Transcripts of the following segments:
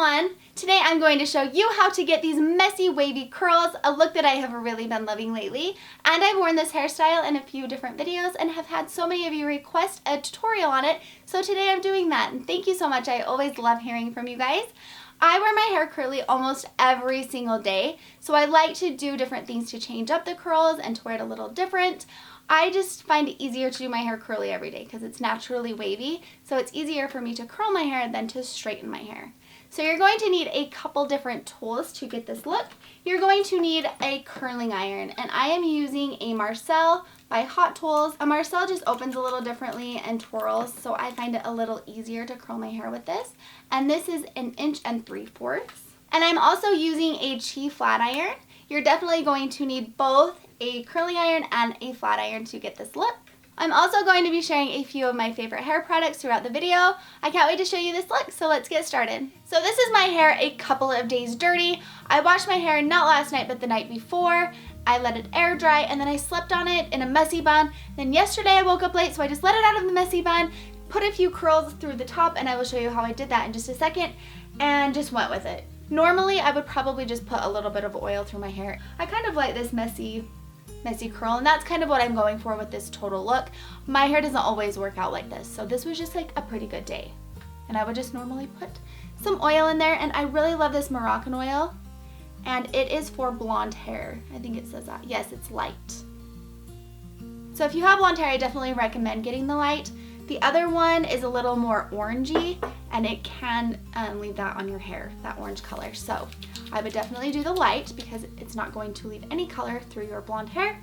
everyone! Today I'm going to show you how to get these messy wavy curls, a look that I have really been loving lately. And I've worn this hairstyle in a few different videos and have had so many of you request a tutorial on it, so today I'm doing that. And thank you so much, I always love hearing from you guys. I wear my hair curly almost every single day, so I like to do different things to change up the curls and to wear it a little different. I just find it easier to do my hair curly every day because it's naturally wavy, so it's easier for me to curl my hair than to straighten my hair. So you're going to need a couple different tools to get this look. You're going to need a curling iron, and I am using a Marcel by Hot Tools. A Marcel just opens a little differently and twirls, so I find it a little easier to curl my hair with this. And this is 1 3/4 inches. And I'm also using a Chi flat iron. You're definitely going to need both a curling iron and a flat iron to get this look. I'm also going to be sharing a few of my favorite hair products throughout the video. I can't wait to show you this look, so let's get started. So this is my hair a couple of days dirty. I washed my hair not last night, but the night before. I let it air dry, and then I slept on it in a messy bun. Then yesterday I woke up late, so I just let it out of the messy bun, put a few curls through the top, and I will show you how I did that in just a second, and just went with it. Normally, I would probably just put a little bit of oil through my hair. I kind of like this messy curl, and that's kind of what I'm going for with this total look. My hair doesn't always work out like this, so this was just like a pretty good day. And I would just normally put some oil in there, and I really love this Moroccan oil, and it is for blonde hair. I think it says that. Yes, it's light. So if you have blonde hair, I definitely recommend getting the light. The other one is a little more orangey, and it can leave that on your hair, that orange color. So I would definitely do the light because it's not going to leave any color through your blonde hair.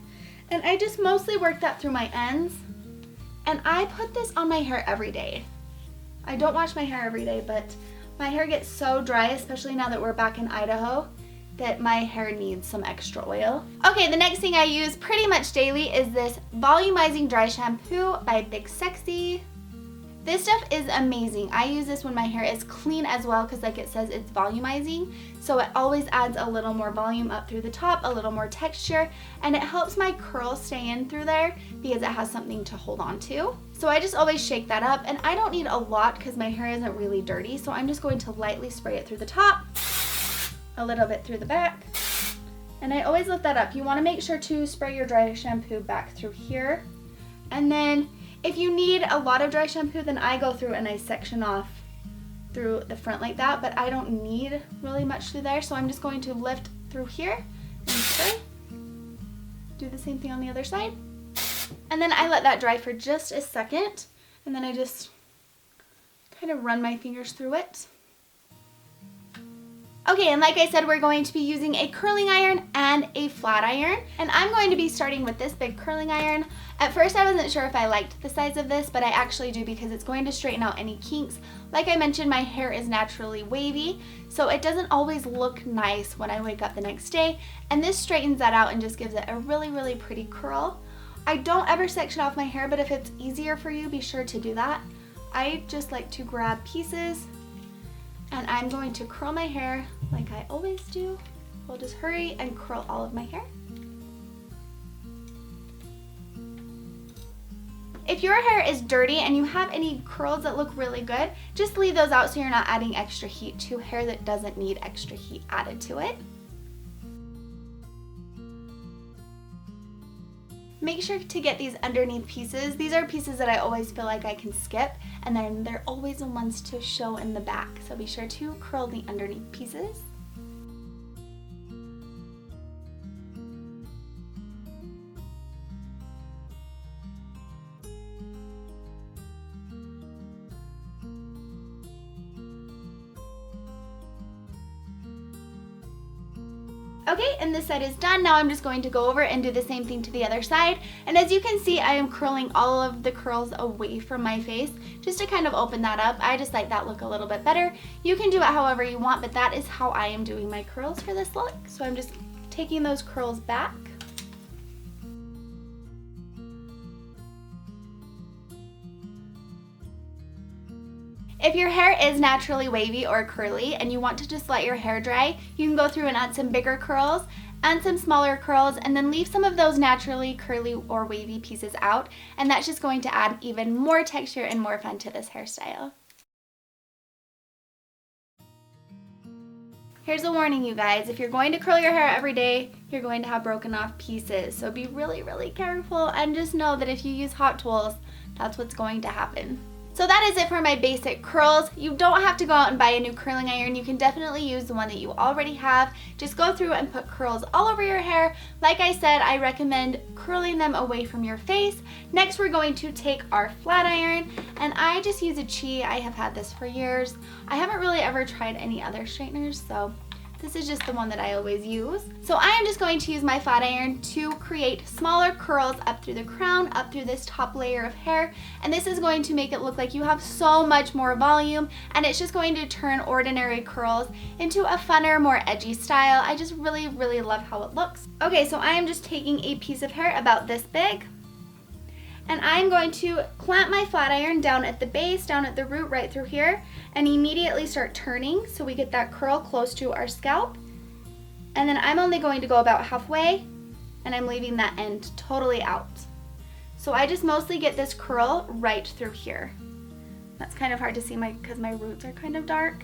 And I just mostly work that through my ends. And I put this on my hair every day. I don't wash my hair every day, but my hair gets so dry, especially now that we're back in Idaho, that my hair needs some extra oil. Okay, the next thing I use pretty much daily is this volumizing dry shampoo by Big Sexy. This stuff is amazing. I use this when my hair is clean as well because like it says, it's volumizing. So it always adds a little more volume up through the top, a little more texture, and it helps my curls stay in through there because it has something to hold on to. So I just always shake that up, and I don't need a lot because my hair isn't really dirty, so I'm just going to lightly spray it through the top, a little bit through the back, and I always lift that up. You want to make sure to spray your dry shampoo back through here, and then if you need a lot of dry shampoo, then I go through and I section off through the front like that, but I don't need really much through there, so I'm just going to lift through here and spray. Do the same thing on the other side. And then I let that dry for just a second, and then I just kind of run my fingers through it. Okay, and like I said, we're going to be using a curling iron and a flat iron, and I'm going to be starting with this big curling iron. At first I wasn't sure if I liked the size of this, but I actually do because it's going to straighten out any kinks. Like I mentioned, my hair is naturally wavy, so it doesn't always look nice when I wake up the next day, and this straightens that out and just gives it a really, really pretty curl. I don't ever section off my hair, but if it's easier for you, be sure to do that. I just like to grab pieces, and I'm going to curl my hair like I always do. We'll just hurry and curl all of my hair. If your hair is dirty and you have any curls that look really good, just leave those out so you're not adding extra heat to hair that doesn't need extra heat added to it. Make sure to get these underneath pieces. These are pieces that I always feel like I can skip, and then they're always the ones to show in the back. So be sure to curl the underneath pieces. Okay, and this side is done. Now I'm just going to go over and do the same thing to the other side. And as you can see, I am curling all of the curls away from my face just to kind of open that up. I just like that look a little bit better. You can do it however you want, but that is how I am doing my curls for this look. So I'm just taking those curls back. If your hair is naturally wavy or curly and you want to just let your hair dry, you can go through and add some bigger curls and some smaller curls, and then leave some of those naturally curly or wavy pieces out, and that's just going to add even more texture and more fun to this hairstyle. Here's a warning, you guys. If you're going to curl your hair every day, you're going to have broken off pieces. So be really, really careful and just know that if you use hot tools, that's what's going to happen. So that is it for my basic curls. You don't have to go out and buy a new curling iron. You can definitely use the one that you already have. Just go through and put curls all over your hair. Like I said, I recommend curling them away from your face. Next, we're going to take our flat iron, and I just use a Chi. I have had this for years. I haven't really ever tried any other straighteners, so this is just the one that I always use. So I am just going to use my flat iron to create smaller curls up through the crown, up through this top layer of hair. And this is going to make it look like you have so much more volume, and it's just going to turn ordinary curls into a funner, more edgy style. I just really, really love how it looks. Okay, so I am just taking a piece of hair about this big, and I'm going to clamp my flat iron down at the base, down at the root right through here, and immediately start turning so we get that curl close to our scalp. And then I'm only going to go about halfway, and I'm leaving that end totally out. So I just mostly get this curl right through here. That's kind of hard to see because my roots are kind of dark.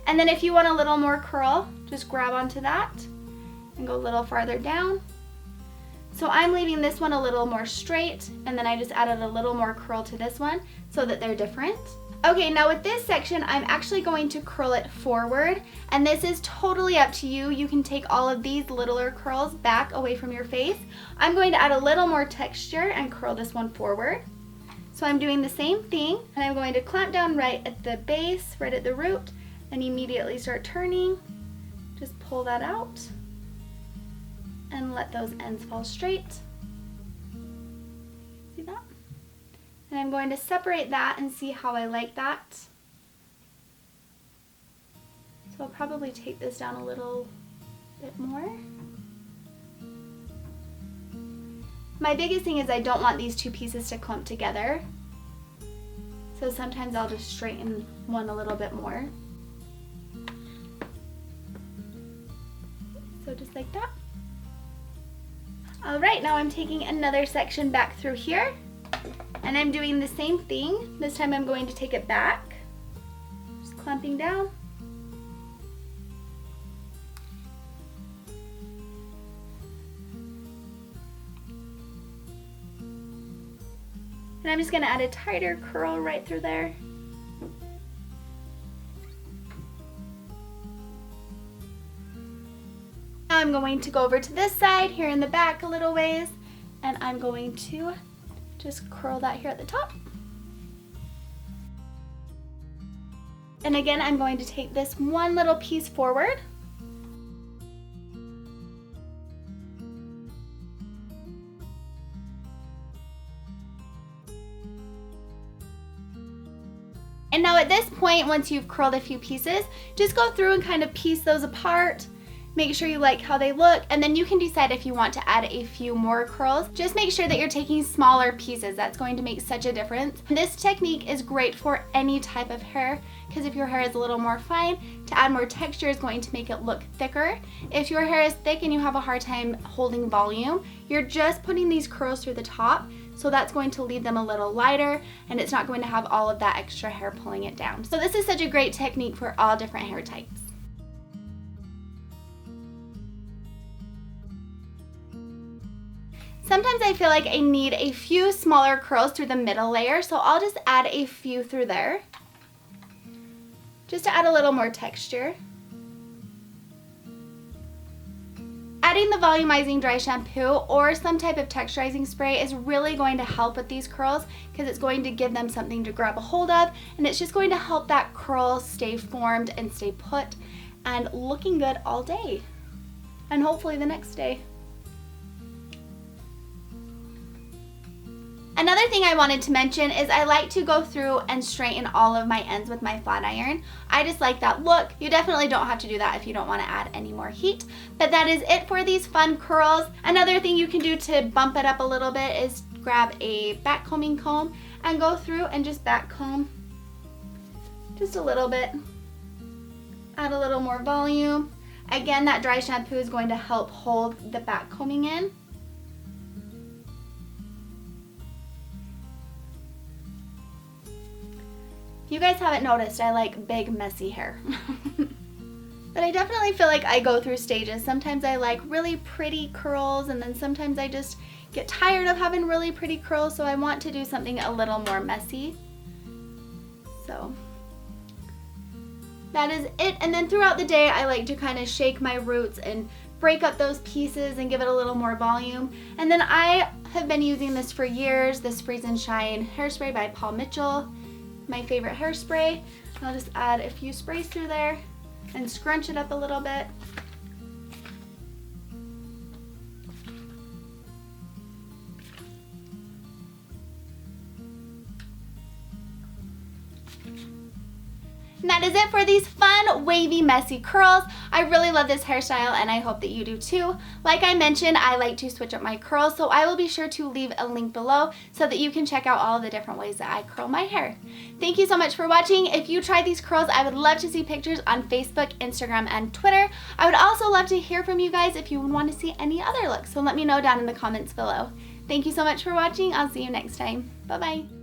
And then if you want a little more curl, just grab onto that and go a little farther down. So I'm leaving this one a little more straight, and then I just added a little more curl to this one so that they're different. Okay, now with this section, I'm actually going to curl it forward, and this is totally up to you. You can take all of these littler curls back away from your face. I'm going to add a little more texture and curl this one forward. So I'm doing the same thing, and I'm going to clamp down right at the base, right at the root, and immediately start turning. Just pull that out and let those ends fall straight. See that? And I'm going to separate that and see how I like that. So I'll probably take this down a little bit more. My biggest thing is I don't want these two pieces to clump together. So sometimes I'll just straighten one a little bit more. So just like that. All right, now I'm taking another section back through here, and I'm doing the same thing. This time I'm going to take it back, just clamping down. And I'm just gonna add a tighter curl right through there. Now I'm going to go over to this side here in the back a little ways, and I'm going to just curl that here at the top. And again, I'm going to take this one little piece forward. And now at this point, once you've curled a few pieces, just go through and kind of piece those apart. Make sure you like how they look, and then you can decide if you want to add a few more curls. Just make sure that you're taking smaller pieces. That's going to make such a difference. This technique is great for any type of hair, because if your hair is a little more fine, to add more texture is going to make it look thicker. If your hair is thick and you have a hard time holding volume, you're just putting these curls through the top, so that's going to leave them a little lighter, and it's not going to have all of that extra hair pulling it down. So this is such a great technique for all different hair types. Sometimes I feel like I need a few smaller curls through the middle layer, so I'll just add a few through there, just to add a little more texture. Adding the volumizing dry shampoo or some type of texturizing spray is really going to help with these curls, because it's going to give them something to grab a hold of, and it's just going to help that curl stay formed and stay put and looking good all day, and hopefully the next day. Another thing I wanted to mention is I like to go through and straighten all of my ends with my flat iron. I just like that look. You definitely don't have to do that if you don't want to add any more heat. But that is it for these fun curls. Another thing you can do to bump it up a little bit is grab a back combing comb and go through and just back comb just a little bit. Add a little more volume. Again, that dry shampoo is going to help hold the back combing in. You guys haven't noticed I like big, messy hair. But I definitely feel like I go through stages. Sometimes I like really pretty curls, and then sometimes I just get tired of having really pretty curls, so I want to do something a little more messy. So that is it. And then throughout the day, I like to kind of shake my roots and break up those pieces and give it a little more volume. And then I have been using this for years, this Freeze and Shine hairspray by Paul Mitchell, my favorite hairspray. I'll just add a few sprays through there and scrunch it up a little bit. And that is it for these fun, wavy, messy curls. I really love this hairstyle, and I hope that you do too. Like I mentioned, I like to switch up my curls, so I will be sure to leave a link below so that you can check out all of the different ways that I curl my hair. Thank you so much for watching. If you try these curls, I would love to see pictures on Facebook, Instagram, and Twitter. I would also love to hear from you guys if you would want to see any other looks, so let me know down in the comments below. Thank you so much for watching. I'll see you next time. Bye-bye.